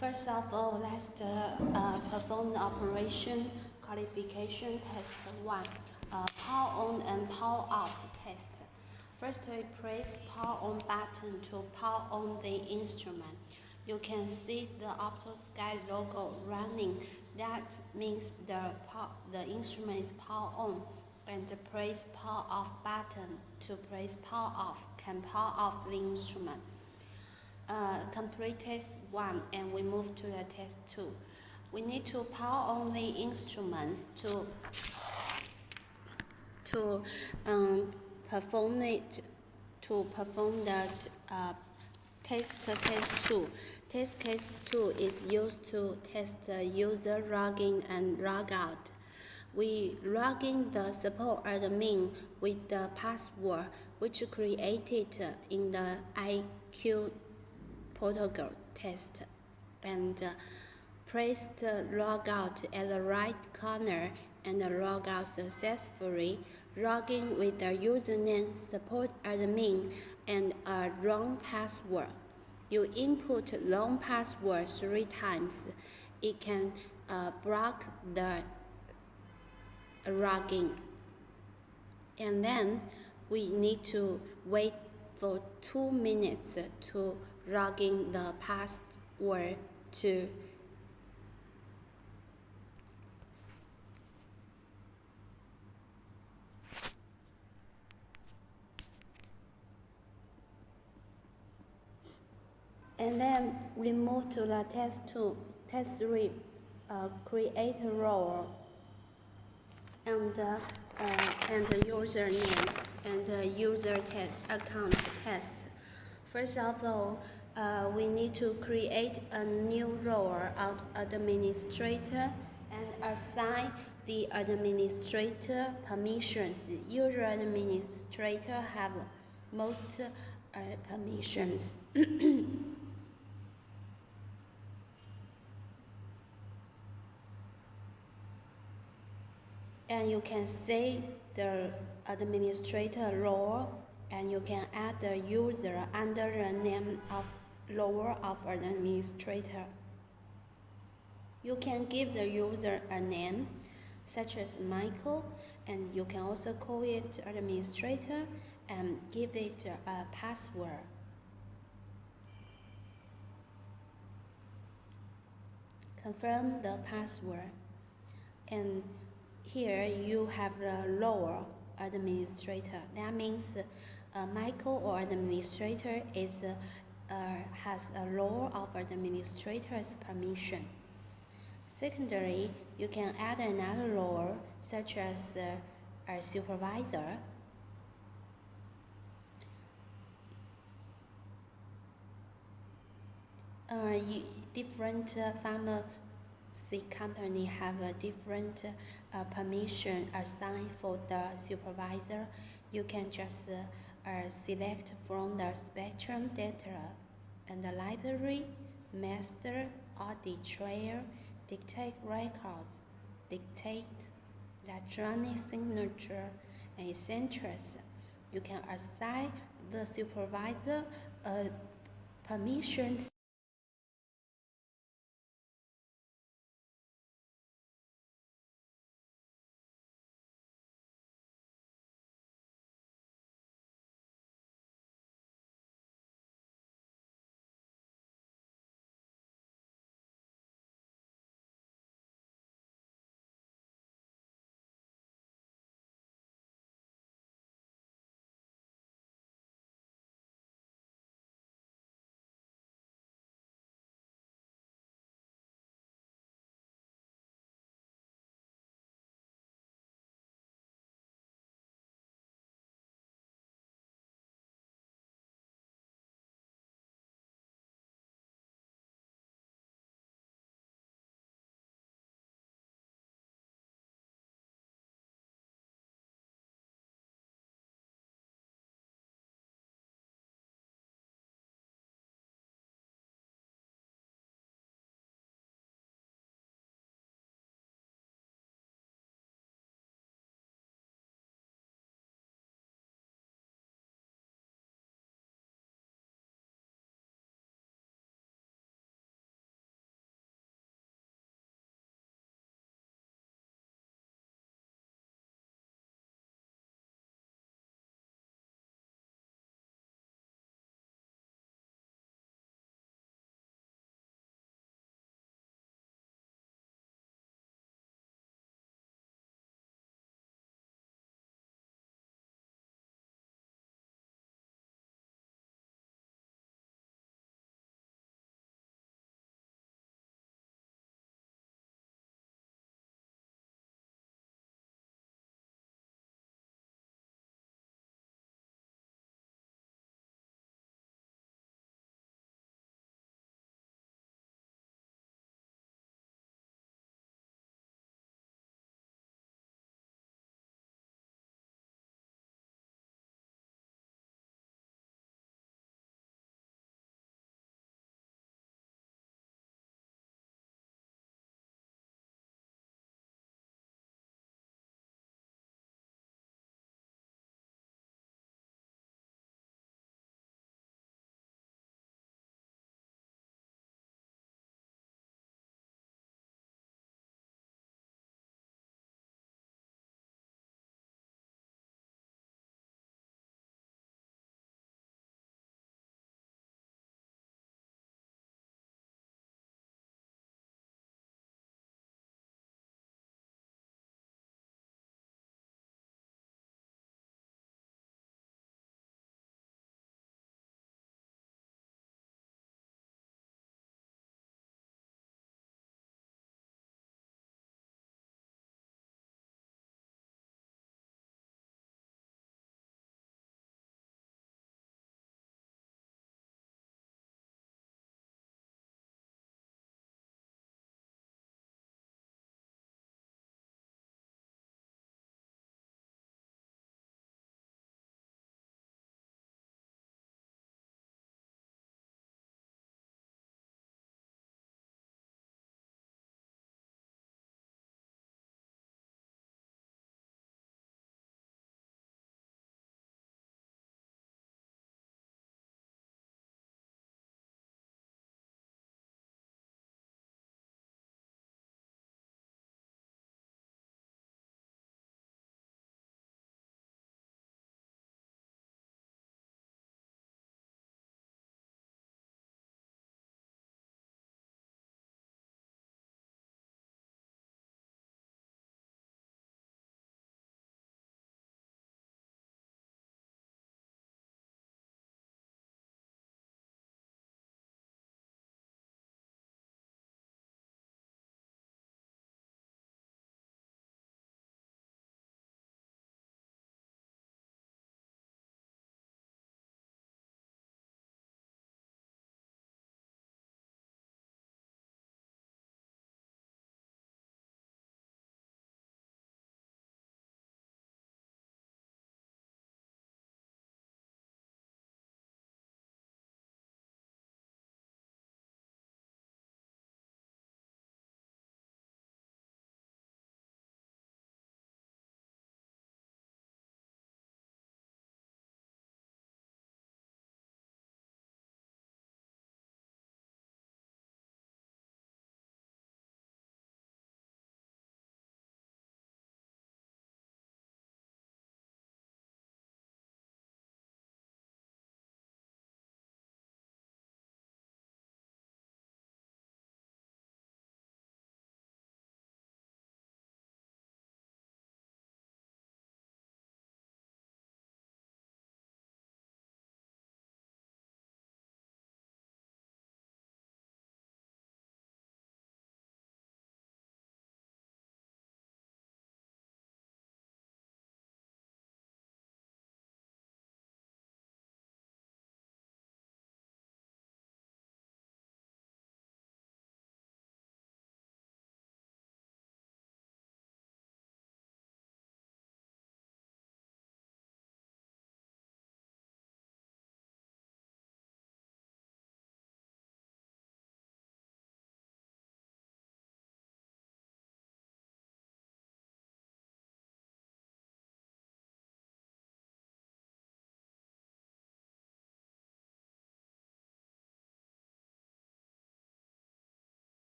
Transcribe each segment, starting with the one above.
First of all, let's perform the operation qualification test 1, power on and power off test. First, we press power on button to power on the instrument. You can see the OPTOSKY logo running. That means the instrument is power on. And press power off button to press power off, can power off the instrument. Complete test 1 and we move to the test 2. We need to power on the instruments to perform the test case 2. Test case 2 is used to test the user login and logout. We log in the support admin with the password which created in the IQ protocol test and press the logout at the right corner and log out successfully. Log in with the username support admin and a wrong password. You input wrong password 3 times. It can block the login. And then we need to wait for 2 minutes to log in the password to and then we move to the test 2. Test 3, create a role and username and user account test. First of all, we need to create a new role of administrator and assign the administrator permissions. User administrator have most permissions. And you can see the administrator role, and you can add the user under the name of role of administrator. You can give the user a name such as Michael, and you can also call it administrator and give it a password. Confirm the password, and here you have the role administrator. That means Michael or administrator has a role of administrator's permission. Secondly, you can add another role such as a supervisor. Different pharmacy company have a different permission assigned for the supervisor. You can just select from the spectrum data and the library, master, audit trail, dictate records, dictate, electronic signature, and essentials. You can assign the supervisor permissions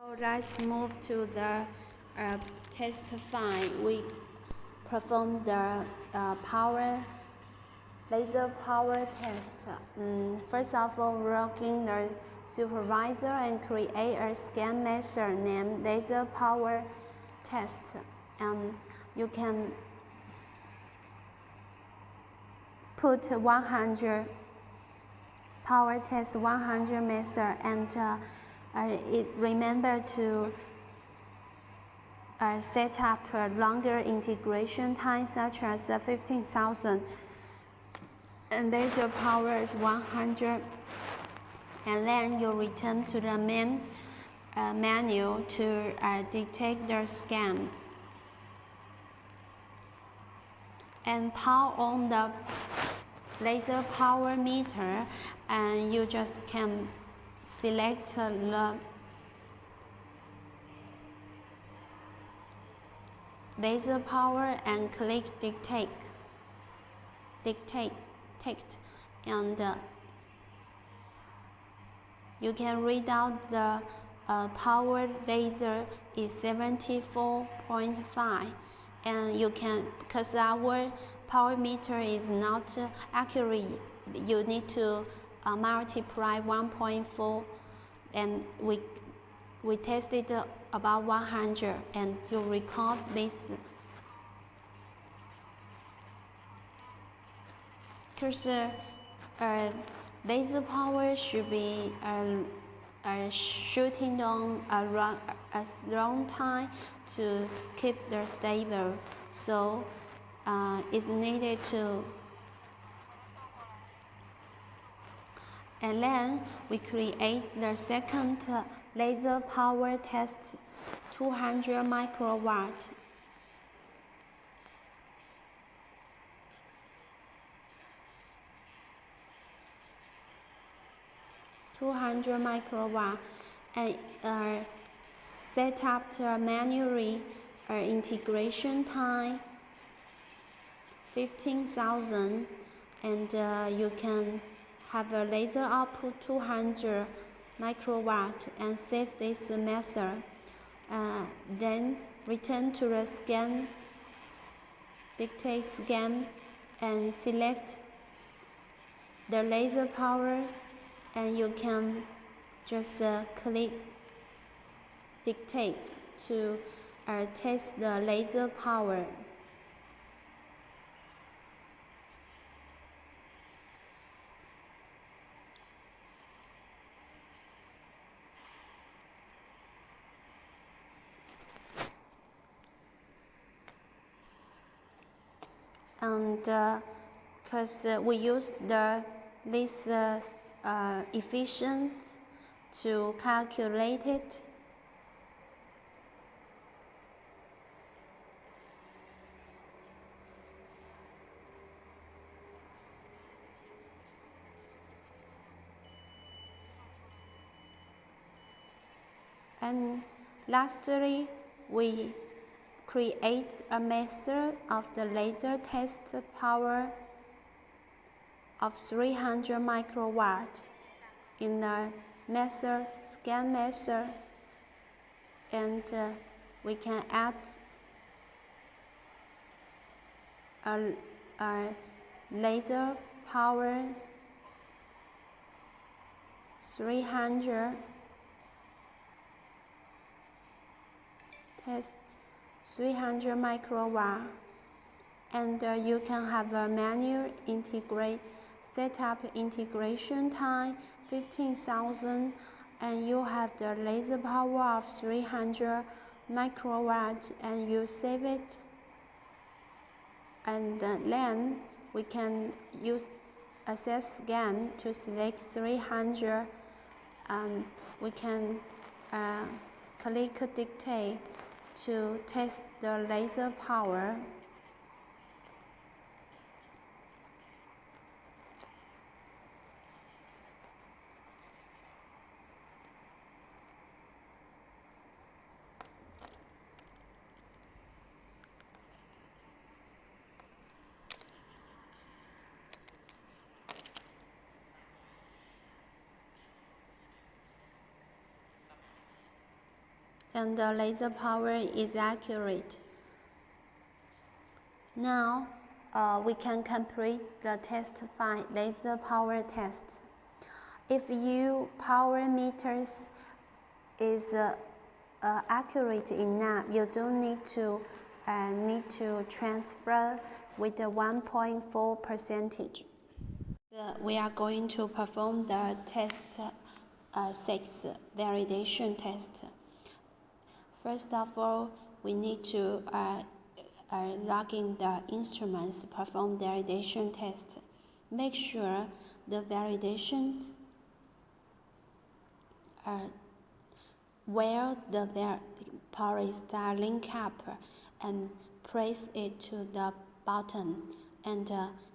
So let's move to the test file. We perform the laser power test. First of all, log in the supervisor and create a scan measure named laser power test. You can put 100 power test 100 measure, and remember to set up a longer integration time, such as 15,000, and laser power is 100, and then you return to the main menu to detect the scan and power on the laser power meter, and you just can select the laser power and click dictate, and you can read out the power laser is 74.5, and you can, because our power meter is not accurate, you need to multiply 1.4, and we tested about 100, and you record this. Because laser power should be shooting on a long time to keep the stable, so it's needed to. And then we create the second laser power test, 200 microwatt. And set up the manually integration time 15,000, and you can have a laser output 200 microwatt and save this measure. Then return to the scan, dictate scan, and select the laser power, and you can just click dictate to test the laser power. And because we use this efficient to calculate it. And lastly, we create a method of the laser test power of 300 microwatt in the scan measure, and we can add a laser power 300 test 300 microwatt, and you can have a manual set up integration time 15,000, and you have the laser power of 300 microwatt, and you save it. And then we can use access scan to select 300, and we can click dictate to test the laser power. and the laser power is accurate. Now, we can complete the test file laser power test. If your power meters is accurate enough, you don't need to transfer with the 1.4%. We are going to perform the test 6 validation test. First of all, we need to log in the instruments, perform the validation test. Make sure the validation where the power star link up and press it to the button. And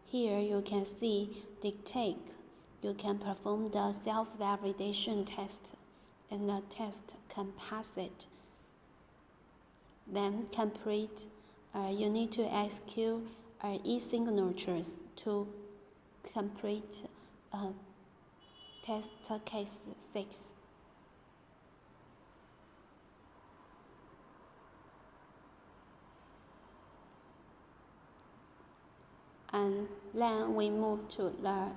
here you can see dictate. You can perform the self-validation test, and the test can pass it. Then complete. You need to execute e-signatures to complete test case 6. And then we move to the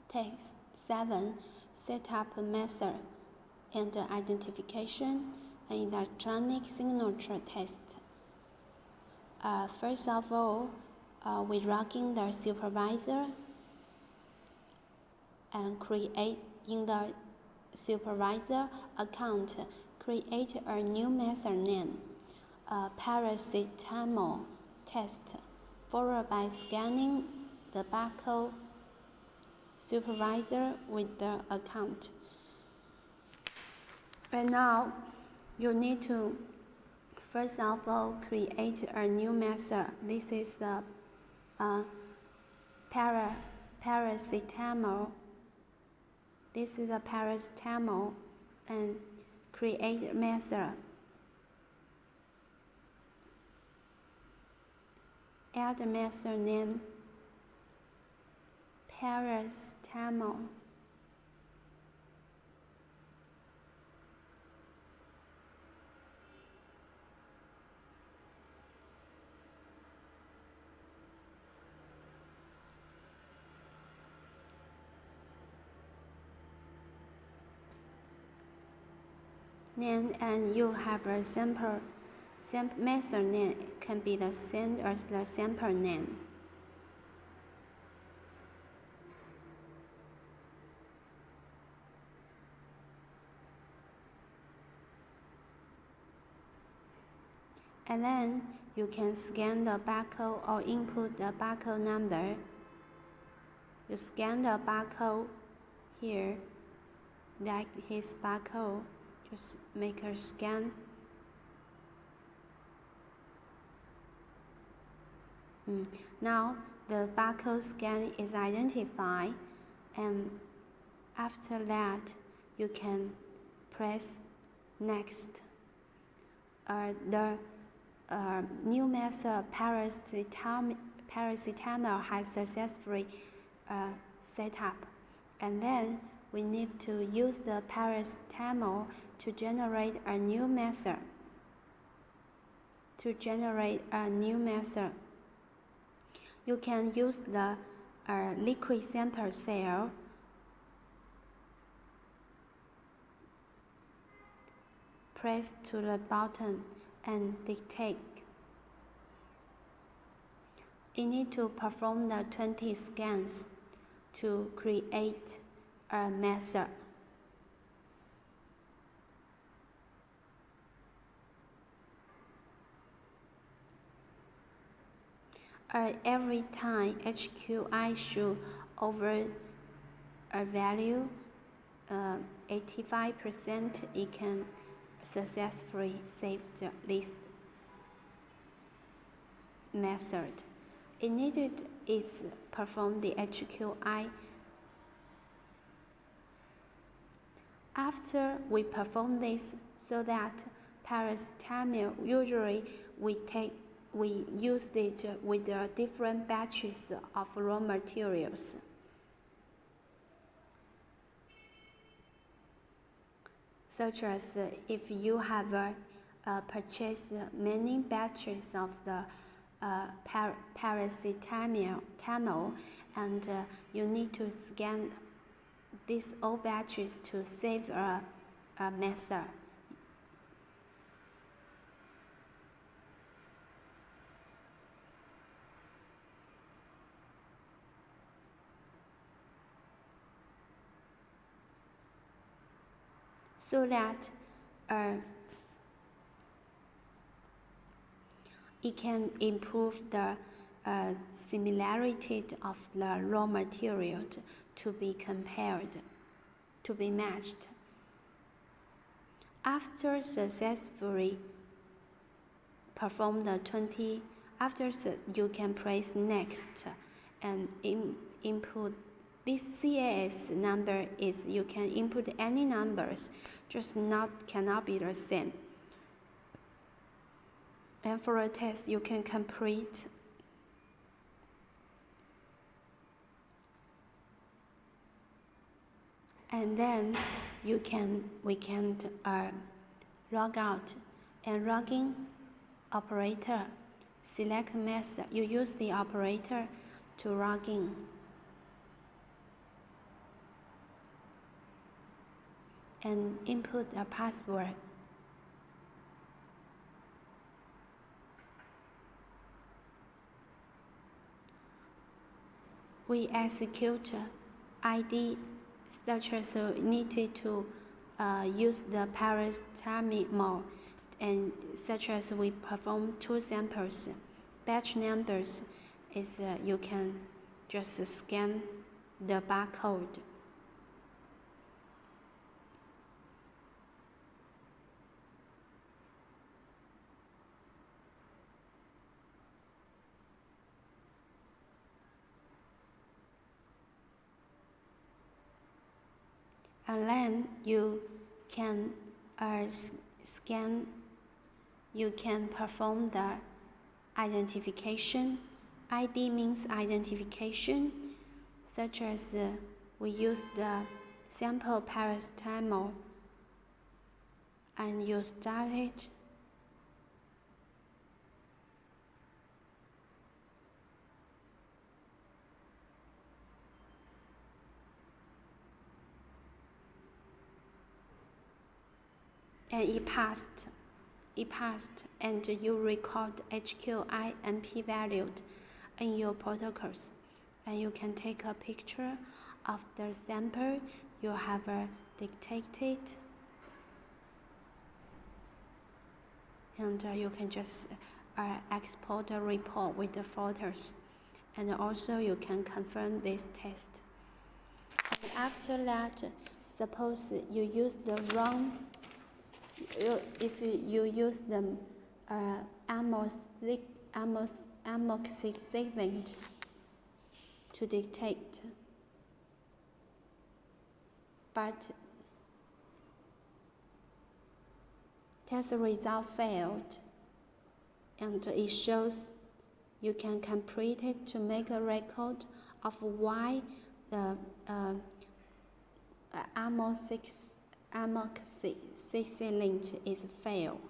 test 7 setup method and identification and electronic signature test. First of all, we log in the supervisor and create in the supervisor account, create a new method name, paracetamol test, followed by scanning the barcode supervisor with the account. And now you need to first of all create a new method. This is the paracetamol. This is the paracetamol, and create method. Add method name paracetamol. Then and you have a sample method name can be the same as the sample name. And then you can scan the barcode or input the barcode number. You scan the barcode here, like his barcode. Just make a scan. Now the barcode scan is identified, and after that you can press next. The new method paracetamol has successfully set up, and then we need to use the paracetamol to generate a new method. You can use the liquid sample cell. Press to the button and dictate. You need to perform the 20 scans to create a method. Every time HQI should over a value 85%, it can successfully save this method. It needed is perform the HQI. After we perform this, so that paracetamol usually we use it with different batches of raw materials. such as if you have purchased many batches of the paracetamol, and you need to scan these all batches to save a method. So that it can improve the similarity of the raw material to be compared, to be matched. After successfully perform the 20, you can press next and input. This CAS number is you can input any numbers, just cannot be the same. And for a test, you can complete. And then we can log out and logging operator. Select method. You use the operator to log in. And input a password. We execute ID such as needed to use the paracetamol, and such as we perform 2 samples. Batch numbers is you can just scan the barcode. And then you can scan, you can perform the identification. ID means identification, such as we use the sample paracetamol and you start it. And it passed, and you record HQI and p-value in your protocols. And you can take a picture of the sample you have detected, and you can just export a report with the photos. And also you can confirm this test. And after that, suppose you use the wrong. If you use the amoxicillin to detect, but test result failed, and it shows you can complete it to make a record of why the amoxicillin is failed.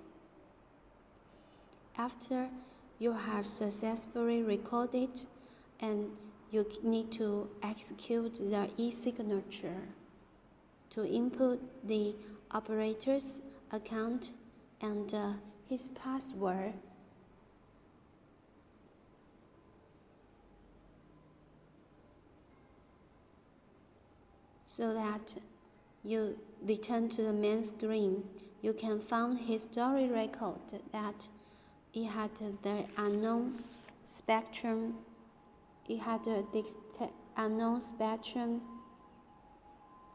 After you have successfully recorded, and you need to execute the e-signature to input the operator's account and his password. So that you return to the main screen, you can find history record that it had the unknown spectrum. It had the unknown spectrum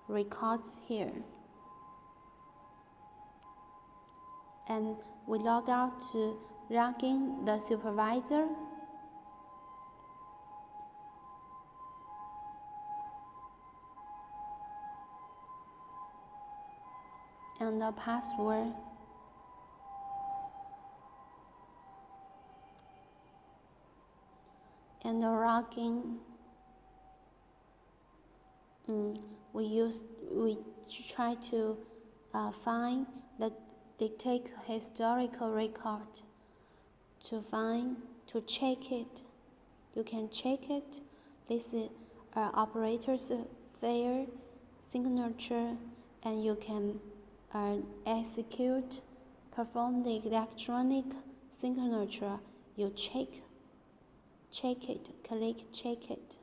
records here. And we log out to log in the supervisor. And the password. And the login. We try to find the dictate historical record. To check it, you can check it. This is operator's fair signature, and you can perform the electronic signature. You check it, click check it.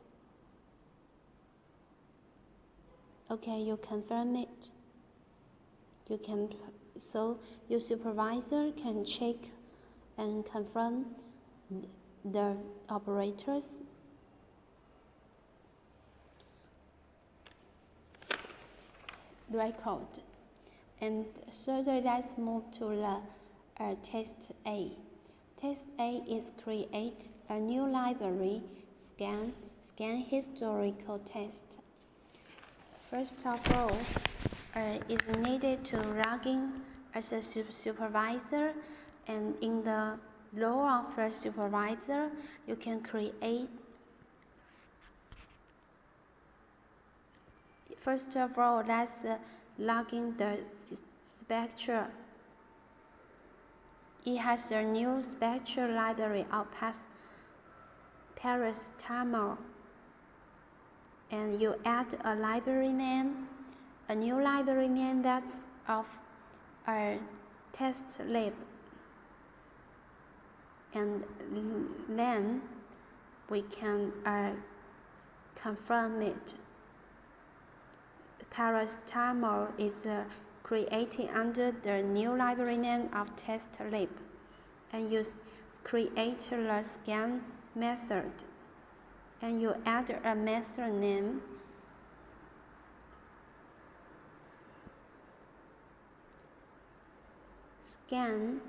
Okay, you confirm it. So your supervisor can check and confirm the operator's record. And further, let's move to the test A. Test A is create a new library, scan historical test. First of all, is needed to log in as a supervisor, and in the role of a supervisor, you can create. First of all, let's log in the spectrum. It has a new spectral library of paracetamol, and you add a library name, a new library name that's of our test lab, and then we can confirm it. Paracetamol is created under the new library name of test lab, and you create the scan method, and you add a method name. Scan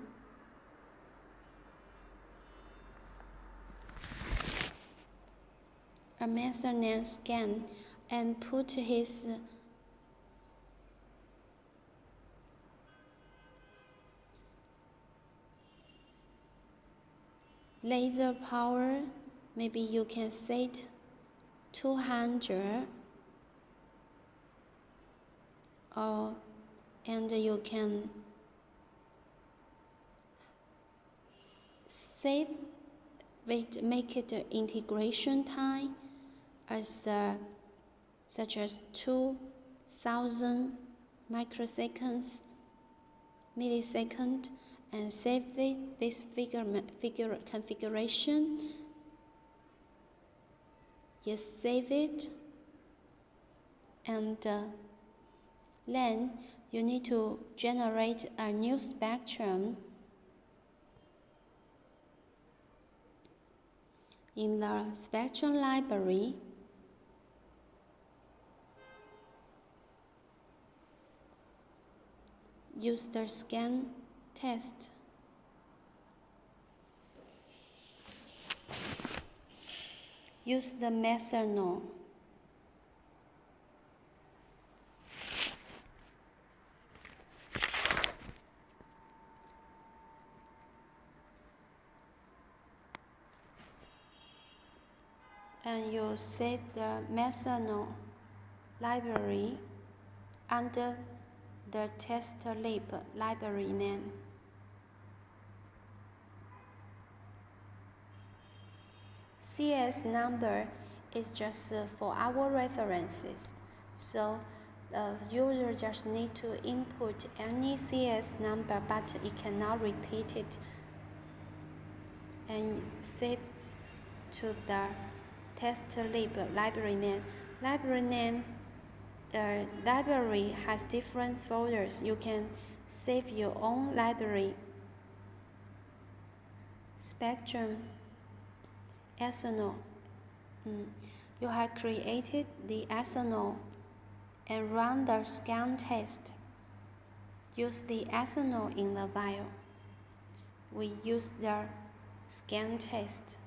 a method name scan, and put his laser power. Maybe you can set 200, and you can save it, make it integration time as such as 2000 millisecond, and save this figure configuration. Yes, save it, and then you need to generate a new spectrum. In the spectrum library, use the scan test. Use the methanol. And you save the methanol library under the test lab library name. CS number is just for our references, so the user just need to input any CS number, but it cannot repeat it, and save to the test lab library name. Library has different folders. You can save your own library. Spectrum ethanol. You have created the ethanol and run the scan test. Use the ethanol in the vial. We use the scan test.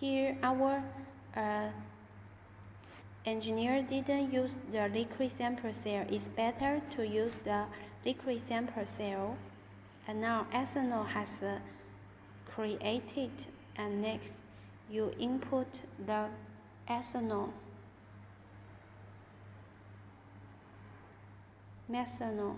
Here our engineer didn't use the liquid sample cell. It's better to use the liquid sample cell. And now ethanol has created, and next you input the ethanol, methanol.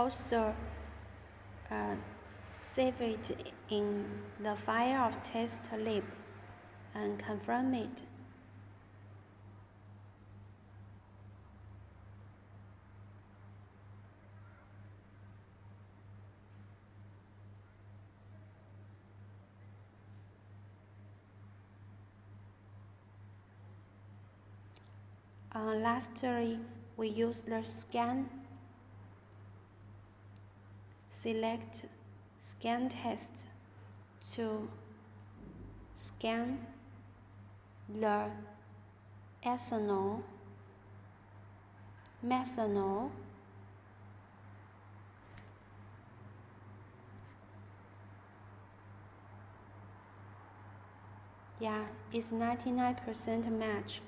also save it in the file of test lib and confirm it. Lastly, we use the scan. Select scan test to scan the ethanol, methanol, it's 99% match,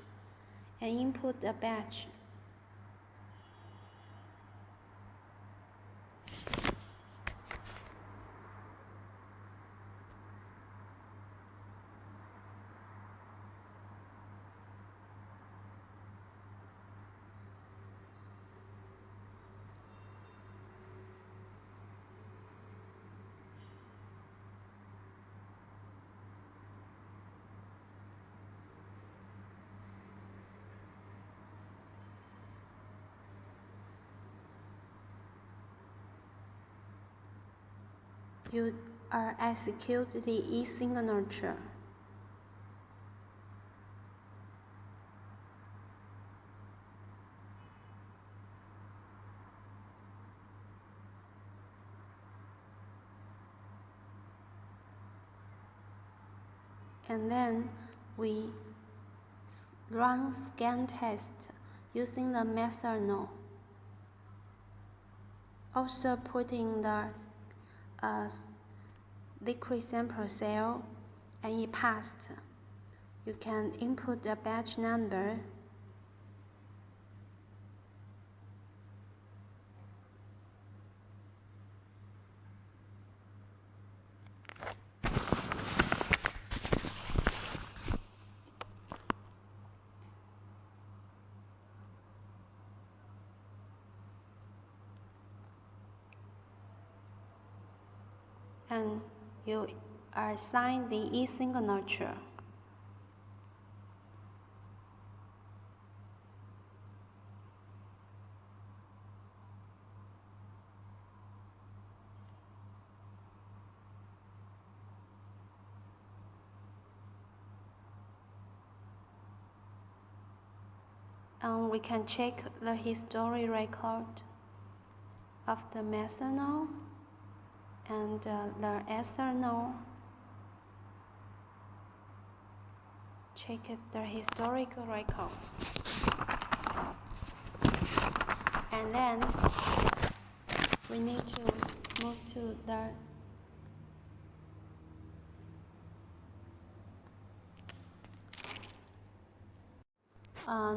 and input a batch. You execute the e-signature. And then we run scan test using the methanol. Also putting the liquid sample cell, and it passed. You can input the batch number. And you assign the e-signature. And we can check the history record of the methanol and the ethanol. Check the historical record. And then we need to move to the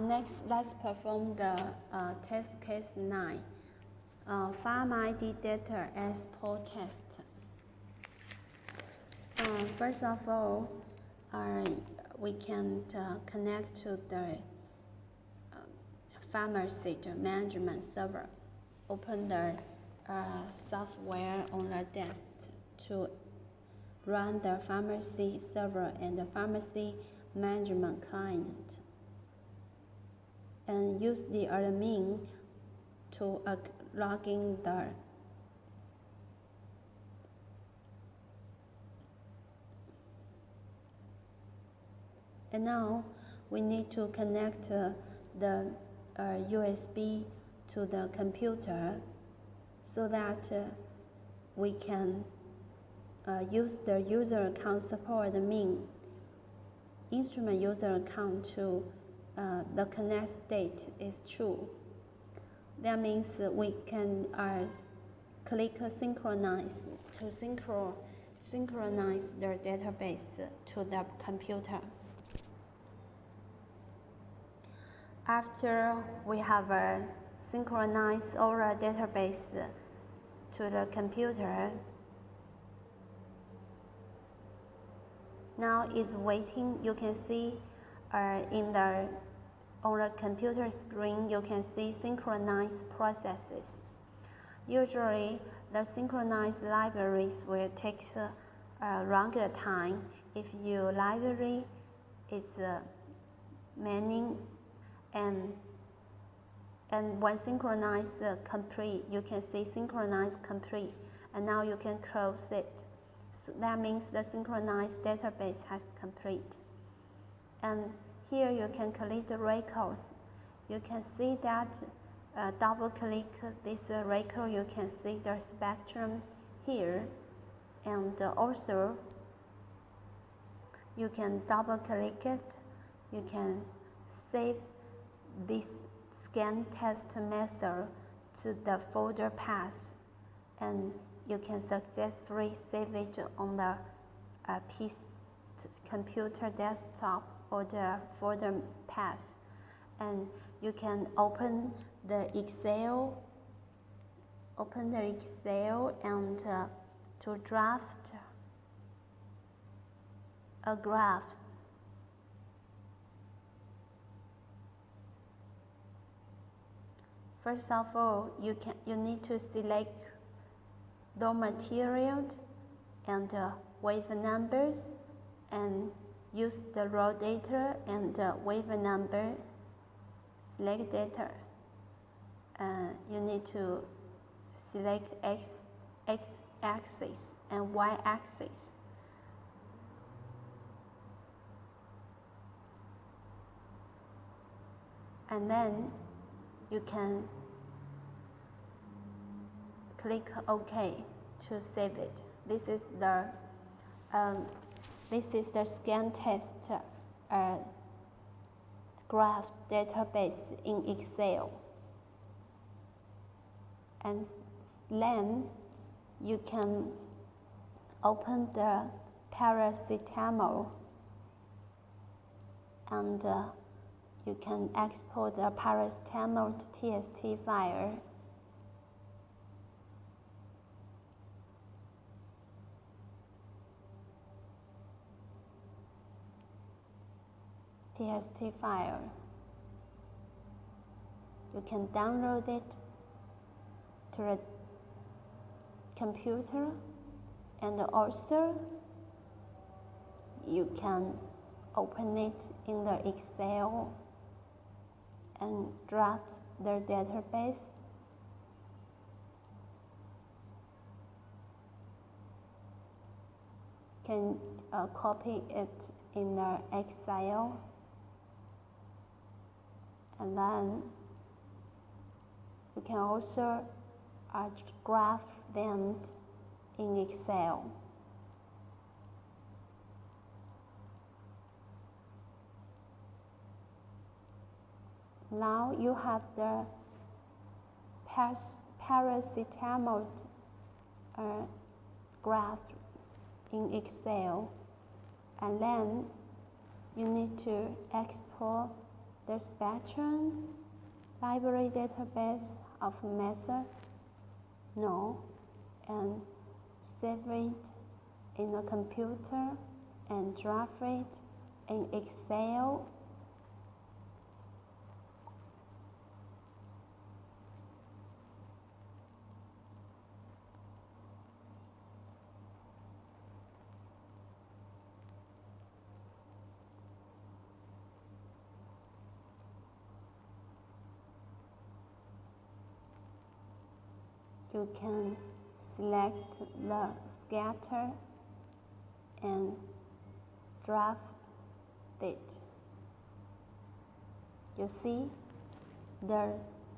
next, let's perform the test case 9. PHARM-ID data export test. First of all, we can connect to the pharmacy management server. Open the software on the desk to run the pharmacy server and the pharmacy management client, and use the admin to log in the and now we need to connect the USB to the computer so that we can use the user account support admin instrument user account to the connect state is true. That means we can click synchronize to synchronize the database to the computer. After we have synchronized our database to the computer, now it's waiting. You can see on the computer screen, you can see synchronized processes. Usually, the synchronized libraries will take a longer time if your library is many and when synchronized complete, you can see synchronized complete, and now you can close it. So that means the synchronized database has complete. And here you can click the records. You can see that double click this record, you can see the spectrum here, and also you can double click it. You can save this scan test method to the folder path, and you can successfully save it on the PC, computer desktop or the folder path. And you can open the Excel, and to draft a graph. First of all, you need to select the material and wave numbers, and use the raw data and wave number. Select data. You need to select x-axis and y-axis. And then you can click OK to save it. This is the scan test graph database in Excel. And then you can open the paracetamol, and you can export the paracetamol TXT file. TXT file. You can download it to the computer, and also you can open it in the Excel and draft the database. Can copy it in the Excel, and then you can also graph them in Excel. Now you have the paracetamol graph in Excel, and then you need to export the spectrum library database of method, and save it in a computer and draft it in Excel. You can select the scatter and draft it. You see the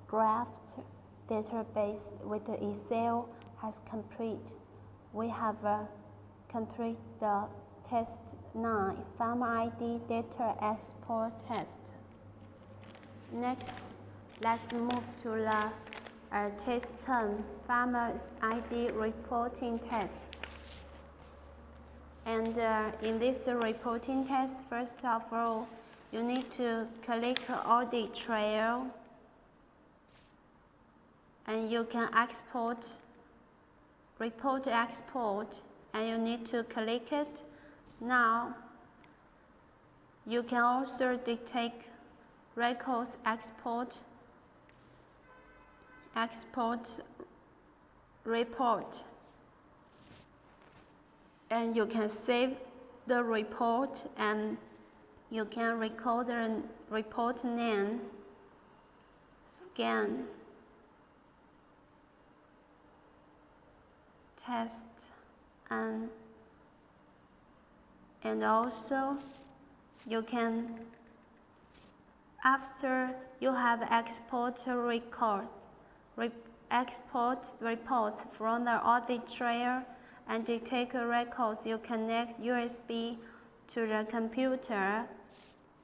graph database with the Excel has complete. We have complete the test 9 PHARM-ID data export test. Next, let's move to the test 10 PHARM-ID reporting test. And in this reporting test, first of all, you need to click audit trail, and you can report export, and you need to click it. Now you can also detect records export report, and you can save the report, and you can record the report name, scan, test, and also you can, after you have export reports from the audit trail and you take records, you connect USB to the computer,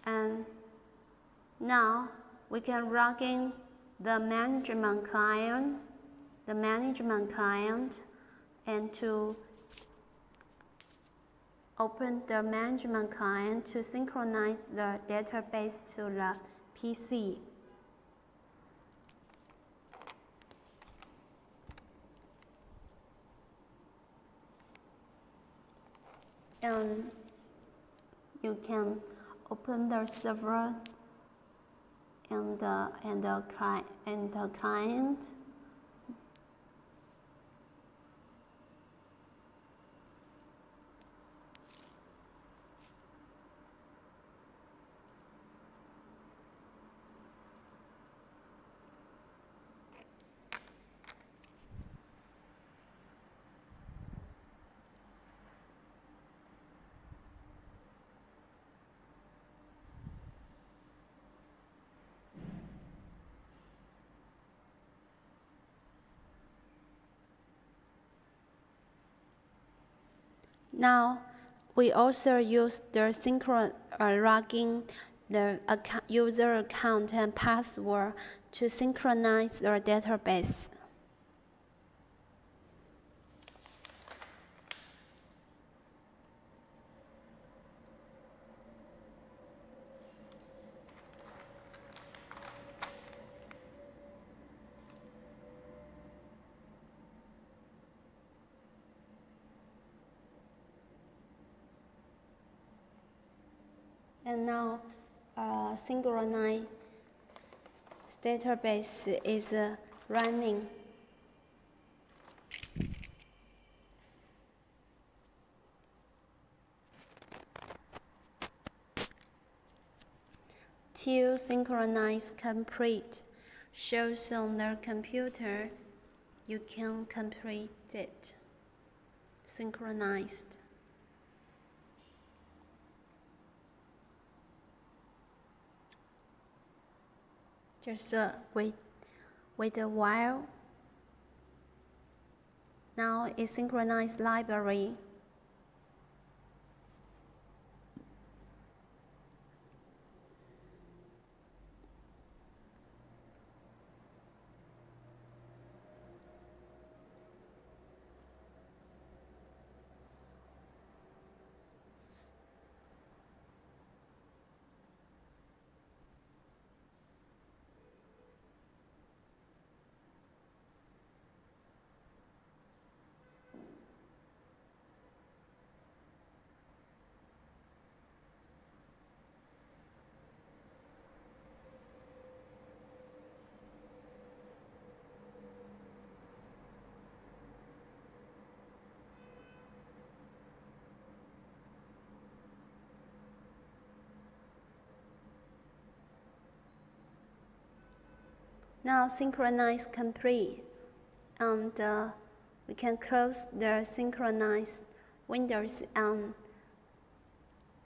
and now we can log in the management client, and to open the management client to synchronize the database to the PC. And you can open the server and the client. Now, we also use the logging the user account and password to synchronize the database. And now, synchronized database is running. Till synchronize complete shows on the computer, you can complete it. Synchronized. Just wait a while. Now it's synchronized library. Now synchronize complete, and we can close the synchronized windows and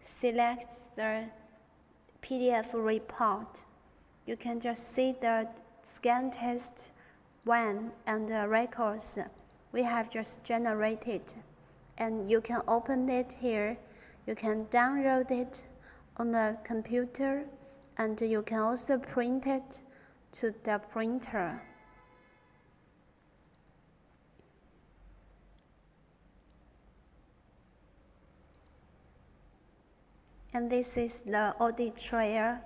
select the PDF report. You can just see the scan test 1 and the records we have just generated, and you can open it here. You can download it on the computer, and you can also print it to the printer. And this is the audit trail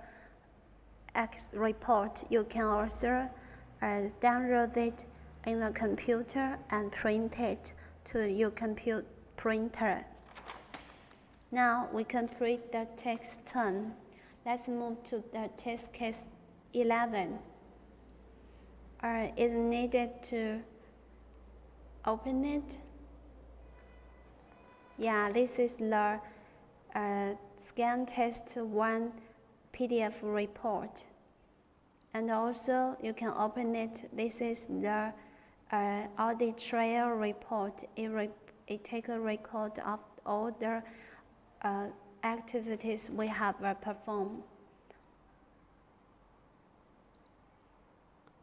X report. You can also download it in the computer and print it to your printer. Now we complete the test 10. Let's move to the test case 11. It's needed to open it. Yeah, this is the scan test 1 PDF report. And also you can open it. This is the audit trail report. It takes a record of all the activities we have performed.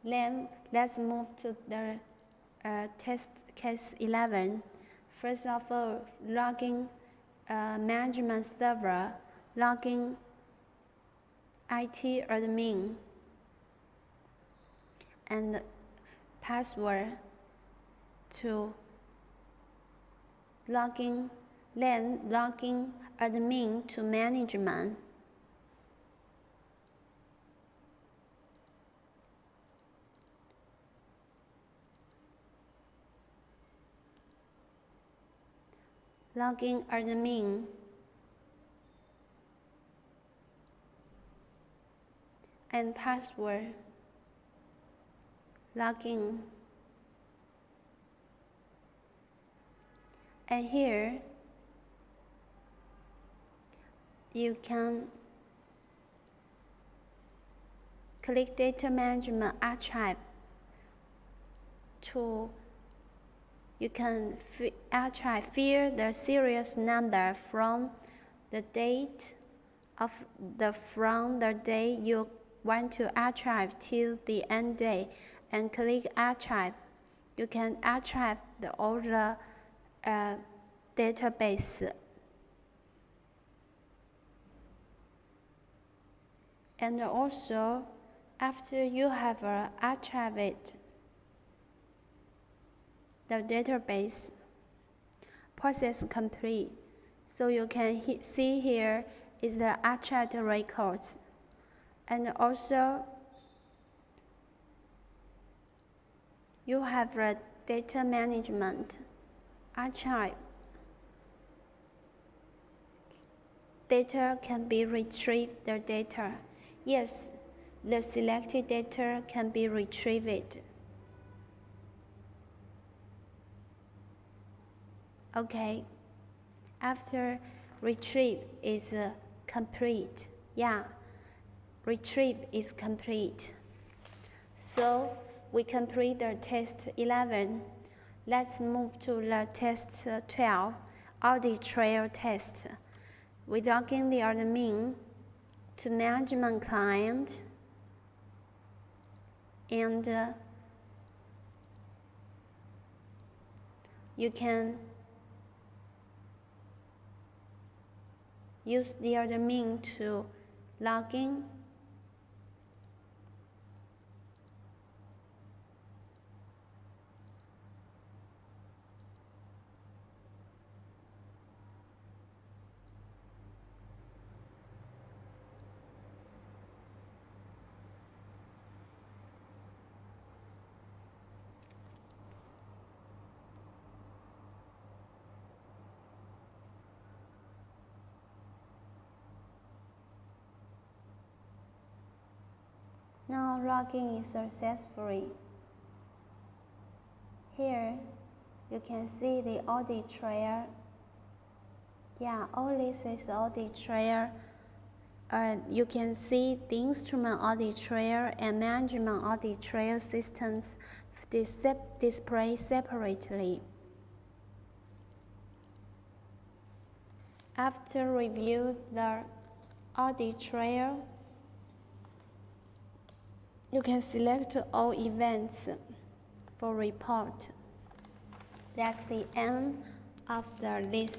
Then let's move to the test case 11. First of all, login management server, login IT admin, and password to login, then login admin to management. Login admin, and password, login. And here you can click data management archive to you can archive fill the serious number from the date from the day you want to archive till the end day, and click archive. You can archive all the database. And also, after you have archived the database, process complete. So you can see here is the archived records. And also, you have the data management archive. Data can be retrieved, the data. Yes, the selected data can be retrieved. Okay, after retrieve is complete. Yeah, retrieve is complete. So we complete the test 11. Let's move to the test 12, audit trail test. We log in the admin to management client, and you can use the admin to log in. Now logging is successful. Here you can see the audit trail. Yeah, all this is audit trail. You can see the instrument audit trail and management audit trail systems display separately. After review the audit trail, you can select all events for report. That's the end of the list.